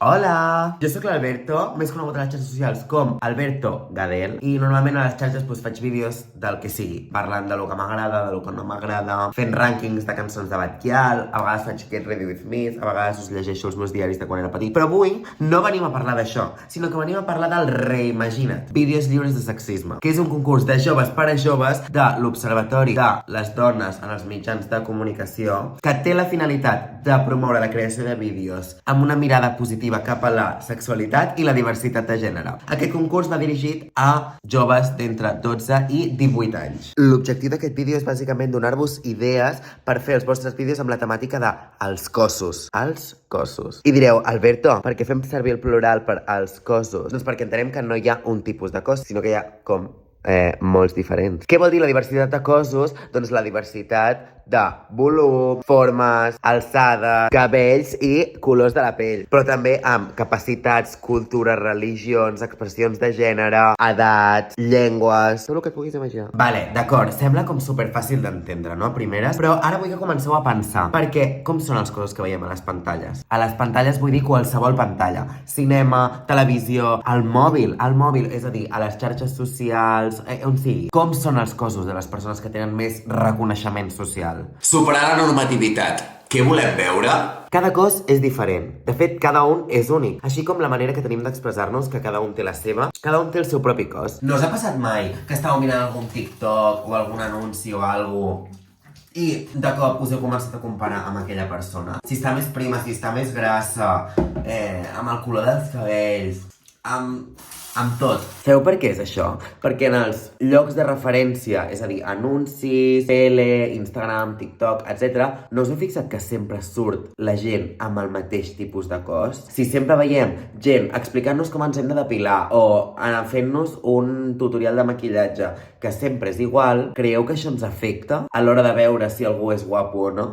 Hola! Jo sóc l'Alberto, més conegut a les xarxes socials com Alberto Gadel, i normalment a les xarxes faig vídeos del que sigui, parlant de lo que m'agrada, de lo que no m'agrada, fent rànquings de cançons de Batquial, a vegades faig Get Ready With Me, a vegades us llegeixo els meus diaris de quan era petit, però avui no venim a parlar d'això, sinó que venim a parlar del Reimagina't, vídeos lliures de sexisme, que és un concurs de joves per a joves de l'Observatori de les Dones en els Mitjans de Comunicació, que té la finalitat de promoure la creació de vídeos amb una mirada positiva cap a la sexualitat i la diversitat de gènere. Aquest concurs va dirigit a joves d'entre 12 i 18 anys. L'objectiu d'aquest vídeo és bàsicament donar-vos idees per fer els vostres vídeos amb la temàtica de els cossos. Els cossos. I direu, Alberto, per què fem servir el plural per els cossos? Doncs perquè entenem que no hi ha un tipus de cos, sinó que hi ha com molts diferents. Què vol dir la diversitat de cossos? Doncs la diversitat de volum, formes, alçada, cabells i colors de la pell. Però també amb capacitats, cultures, religions, expressions de gènere, edats, llengües... Tot el que et puguis imaginar. Vale, d'acord, sembla com superfàcil d'entendre, no? Primeres, però ara vull que comenceu a pensar. Perquè com són els cossos que veiem a les pantalles? A les pantalles vull dir qualsevol pantalla. Cinema, televisió, el mòbil, és a dir, a les xarxes socials, on sigui. Com són els cossos de les persones que tenen més reconeixement social? Superar la normativitat. Què volem veure? Cada cos és diferent. De fet, cada un és únic. Així com la manera que tenim d'expressar-nos, que cada un té la seva, cada un té el seu propi cos. No us ha passat mai que estàveu mirant algun TikTok o algun anunci o alguna i de cop us heu començat a comparar amb aquella persona? Si està més prima, si està més grassa, amb el color dels cabells, amb tot. Sabeu per què és això? Perquè en els llocs de referència, és a dir, anuncis, tele, Instagram, TikTok, etc., no us heu fixat que sempre surt la gent amb el mateix tipus de cos? Si sempre veiem gent explicant-nos com ens hem de depilar o fent-nos un tutorial de maquillatge que sempre és igual, creieu que això ens afecta a l'hora de veure si algú és guapo o no?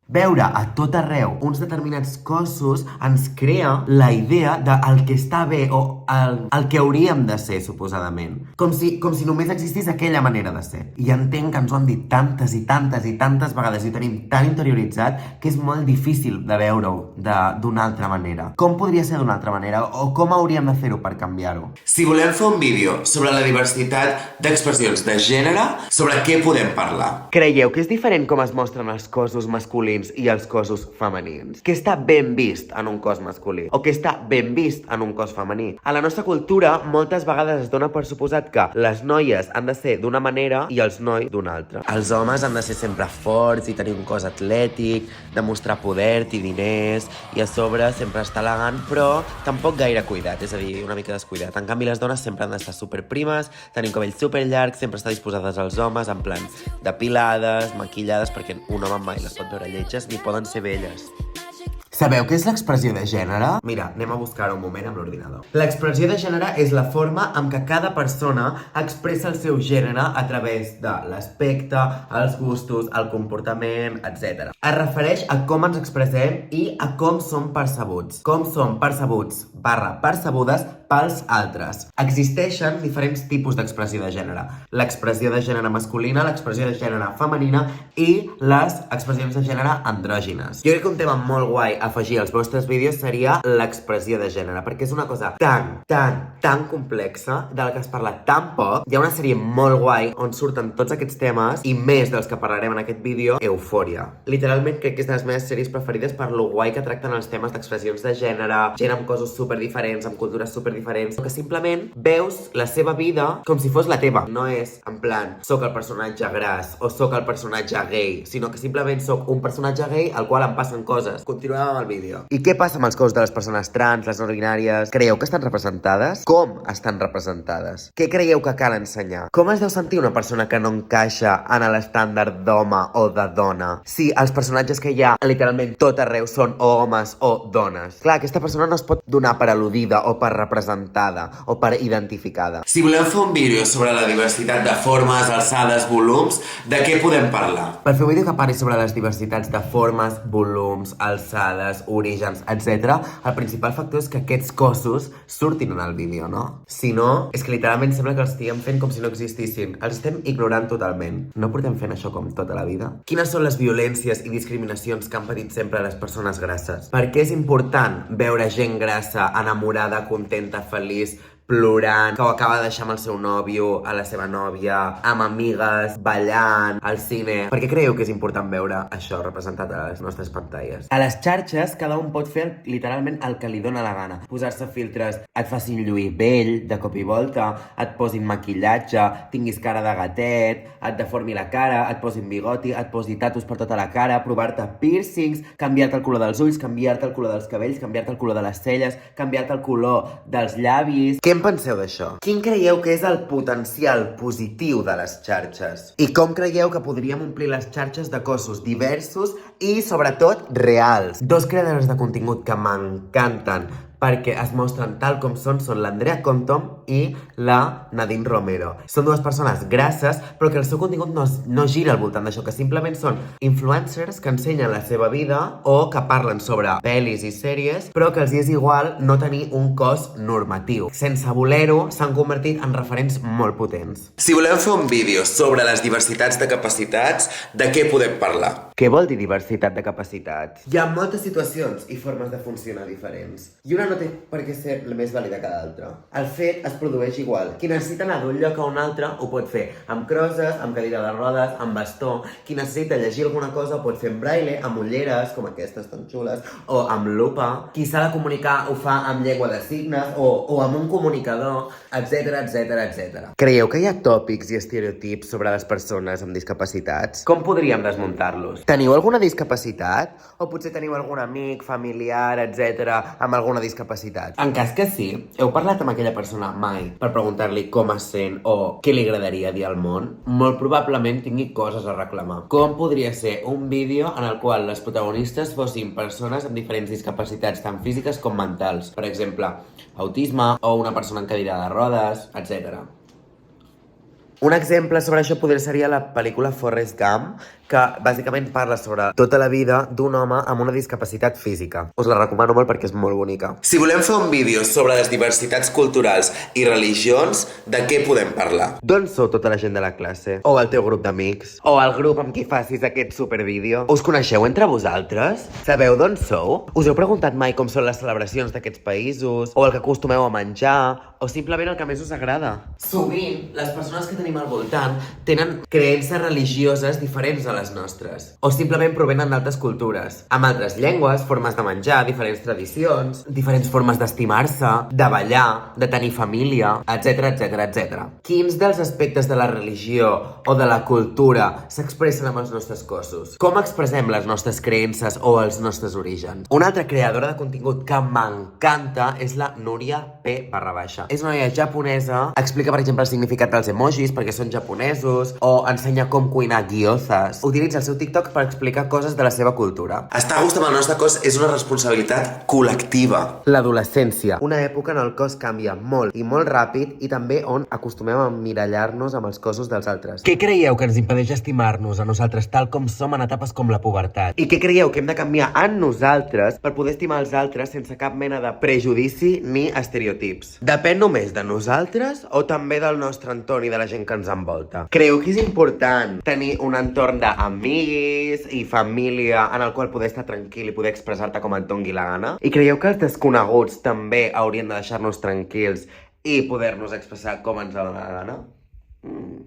Veure a tot arreu uns determinats cossos ens crea la idea del que està bé o el que hauríem de ser, suposadament. Com si només existís aquella manera de ser. I entenc que ens ho han dit tantes i tantes i tantes vegades i ho tenim tan interioritzat que és molt difícil de veure-ho d'una altra manera. Com podria ser d'una altra manera? O com hauríem de fer-ho per canviar-ho? Si volem fer un vídeo sobre la diversitat d'expressions de gènere, sobre què podem parlar? Creieu que és diferent com es mostren els cossos masculins i els cossos femenins? Què està ben vist en un cos masculí? O què està ben vist en un cos femení? A la nostra cultura, moltes vegades es dona per suposat que les noies han de ser d'una manera i els nois d'una altra. Els homes han de ser sempre forts i tenir un cos atlètic, demostrar poder i diners, i a sobre sempre estar elegant, però tampoc gaire cuidat, és a dir, una mica descuidat. En canvi, les dones sempre han d'estar superprimes, tenir un cabell superllarg, sempre estar disposades als homes, en plan depilades, maquillades, perquè un home mai les pot veure lletges ni poden ser belles. Sabeu què és l'expressió de gènere? Mira, anem a buscar-ho un moment amb l'ordinador. L'expressió de gènere és la forma en què cada persona expressa el seu gènere a través de l'aspecte, els gustos, el comportament, etc. Es refereix a com ens expressem i a com som percebuts. Com som percebuts / percebudes pels altres. Existeixen diferents tipus d'expressió de gènere. L'expressió de gènere masculina, l'expressió de gènere femenina i les expressions de gènere andrògines. Jo crec que un tema molt guai afegir als vostres vídeos seria l'expressió de gènere, perquè és una cosa tan complexa, de la que es parla tan poc. Hi ha una sèrie molt guai on surten tots aquests temes, i més dels que parlarem en aquest vídeo, Eufòria. Literalment crec que és de les meves sèries preferides per lo guai que tracten els temes d'expressions de gènere, gent amb cossos superdiferents, amb cultures superdiferents, que simplement veus la seva vida com si fos la teva. No és en plan, soc el personatge gras o soc el personatge gay, sinó que simplement soc un personatge gay al qual em passen coses. Continuem amb el vídeo. I què passa amb els cossos de les persones trans, les no binàries? Creieu que estan representades? Com estan representades? Què creieu que cal ensenyar? Com es deu sentir una persona que no encaixa en l'estàndard d'home o de dona? Si els personatges que hi ha literalment tot arreu són o homes o dones. Clar, aquesta persona no es pot donar per al·ludida o per representar representada o per identificada. Si volem fer un vídeo sobre la diversitat de formes, alçades, volums, de què podem parlar? Per fer un vídeo que parli sobre les diversitats de formes, volums, alçades, orígens, etc., el principal factor és que aquests cossos surtin en el vídeo, no? Si no, és que literalment sembla que els estiguem fent com si no existissin. Els estem ignorant totalment. No portem fent això com tota la vida? Quines són les violències i discriminacions que han patit sempre les persones grasses? Per què és important veure gent grassa, enamorada, contenta, feliç, plorant, que ho acaba de deixar amb el seu nòvio, a la seva nòvia, amb amigues, ballant, al cine? Per què creieu que és important veure això representat a les nostres pantalles? A les xarxes, cada un pot fer literalment el que li dóna la gana. Posar-se filtres, et facin lluir vell, de cop i volta, et posin maquillatge, tinguis cara de gatet, et deformi la cara, et posin bigoti, et posi tatus per tota la cara, provar-te piercings, canviar-te el color dels ulls, canviar-te el color dels cabells, canviar-te el color de les celles, canviar-te el color dels llavis. Què en penseu d'això? Quin creieu que és el potencial positiu de les xarxes? I com creieu que podríem omplir les xarxes de cossos diversos i, sobretot, reals? Dos creadors de contingut que m'encanten perquè es mostren tal com són l'Andrea Compton i la Nadine Romero. Són dues persones grasses, però que el seu contingut no gira al voltant d'això, que simplement són influencers que ensenyen la seva vida o que parlen sobre pel·lis i sèries, però que els és igual no tenir un cos normatiu. Sense voler-ho, s'han convertit en referents molt potents. Si volem fer un vídeo sobre les diversitats de capacitats, de què podem parlar? Què vol dir diversitat de capacitats? Hi ha moltes situacions i formes de funcionar diferents. I una no té per què ser la més vàlida que l'altra. El fet es produeix igual. Qui necessita anar d'un lloc a un altre ho pot fer amb crosses, amb cadira de rodes, amb bastó. Qui necessita llegir alguna cosa ho pot fer en braille, amb ulleres, com aquestes tan xules, o amb lupa. Qui s'ha de comunicar ho fa amb llengua de signes o amb un comunicador, etc, etc, etc. Creieu que hi ha tòpics i estereotips sobre les persones amb discapacitats? Com podríem desmuntar-los? Teniu alguna discapacitat? O potser teniu algun amic, familiar, etc, amb alguna discapacitat? En cas que sí, heu parlat amb aquella persona mai per preguntar-li com es sent o què li agradaria dir al món? Molt probablement tingui coses a reclamar. Com podria ser un vídeo en el qual les protagonistes fossin persones amb diferents discapacitats tant físiques com mentals? Per exemple, autisme o una persona en cadira de rodes, etc. Un exemple sobre això podria ser la pel·lícula Forrest Gump, que bàsicament parla sobre tota la vida d'un home amb una discapacitat física. Us la recomano molt perquè és molt bonica. Si volem fer un vídeo sobre les diversitats culturals i religions, de què podem parlar? D'on sou tota la gent de la classe? O el teu grup d'amics? O el grup amb qui facis aquest supervídeo? Us coneixeu entre vosaltres? Sabeu d'on sou? Us heu preguntat mai com són les celebracions d'aquests països? O el que acostumeu a menjar? O simplement el que més us agrada? Sovint, les persones que tenim al voltant tenen creences religioses diferents a les nostres, o simplement provenen d'altres cultures, amb altres llengües, formes de menjar, diferents tradicions, diferents formes d'estimar-se, de ballar, de tenir família, etc, etc, etc. Quins dels aspectes de la religió o de la cultura s'expressen amb els nostres cossos? Com expressem les nostres creences o els nostres orígens? Una altra creadora de contingut que m'encanta és la Núria P. _. És una noia japonesa, explica per exemple el significat dels emojis perquè són japonesos, o ensenya com cuinar gyozas. Utilitza el seu TikTok per explicar coses de la seva cultura. Estar a gust amb el nostre cos és una responsabilitat col·lectiva. L'adolescència, una època en el cos canvia molt i molt ràpid i també on acostumem a emmirallar-nos amb els cossos dels altres. Què creieu que ens impedeix estimar-nos a nosaltres tal com som en etapes com la pubertat? I què creieu que hem de canviar en nosaltres per poder estimar els altres sense cap mena de prejudici ni estereotips? Depèn només de nosaltres o també del nostre entorn i de la gent que ens envolta? Creieu que és important tenir un entorn d'amics i família en el qual poder estar tranquil i poder expressar-te com et doni la gana? I creieu que els desconeguts també haurien de deixar-nos tranquils i poder-nos expressar com ens dona la gana?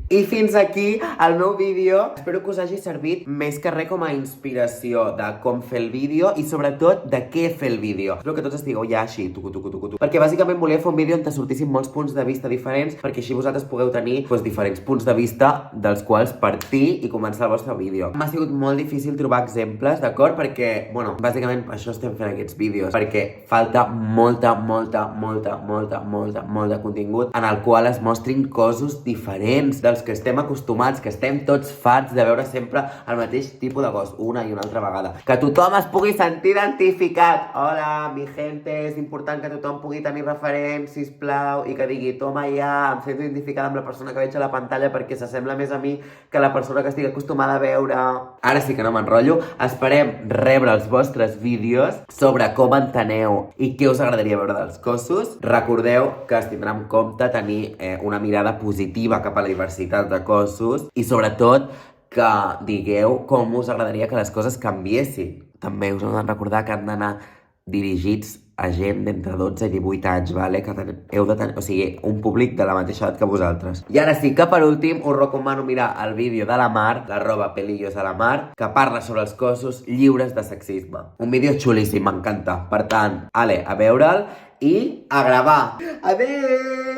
I fins aquí el meu vídeo. Espero que us hagi servit més que res com a inspiració de com fer el vídeo i sobretot de què fer el vídeo. Espero que tots estigueu ja així, perquè bàsicament volia fer un vídeo on te sortissin molts punts de vista diferents perquè així vosaltres pugueu tenir diferents punts de vista dels quals partir i començar el vostre vídeo. M'ha sigut molt difícil trobar exemples, d'acord? Perquè, bueno, bàsicament això estem fent aquests vídeos, perquè falta molt de contingut en el qual es mostrin cossos diferents diferents dels que estem acostumats, que estem tots farts de veure sempre el mateix tipus de cos, una i una altra vegada. Que tothom es pugui sentir identificat. Hola, mi gente, és important que tothom pugui tenir referents, sisplau, i que digui, toma ja, em sento identificada amb la persona que veig a la pantalla perquè s'assembla més a mi que la persona que estic acostumada a veure. Ara sí que no m'enrotllo. Esperem rebre els vostres vídeos sobre com enteneu i què us agradaria veure dels cossos. Recordeu que es tindrà en compte tenir una mirada positiva cap a la diversitat de cossos i sobretot que digueu com us agradaria que les coses canviessin. També us heu de recordar que han d'anar dirigits a gent d'entre 12 i 18 anys, vale? Que heu de tenir, o sigui, un públic de la mateixa edat que vosaltres. I ara sí que per últim us recomano mirar el vídeo de la Mar, l'arroba Pelillos a la Mar, que parla sobre els cossos lliures de sexisme. Un vídeo xulíssim, m'encanta. Per tant, ale, a veure'l i a gravar. Adéu!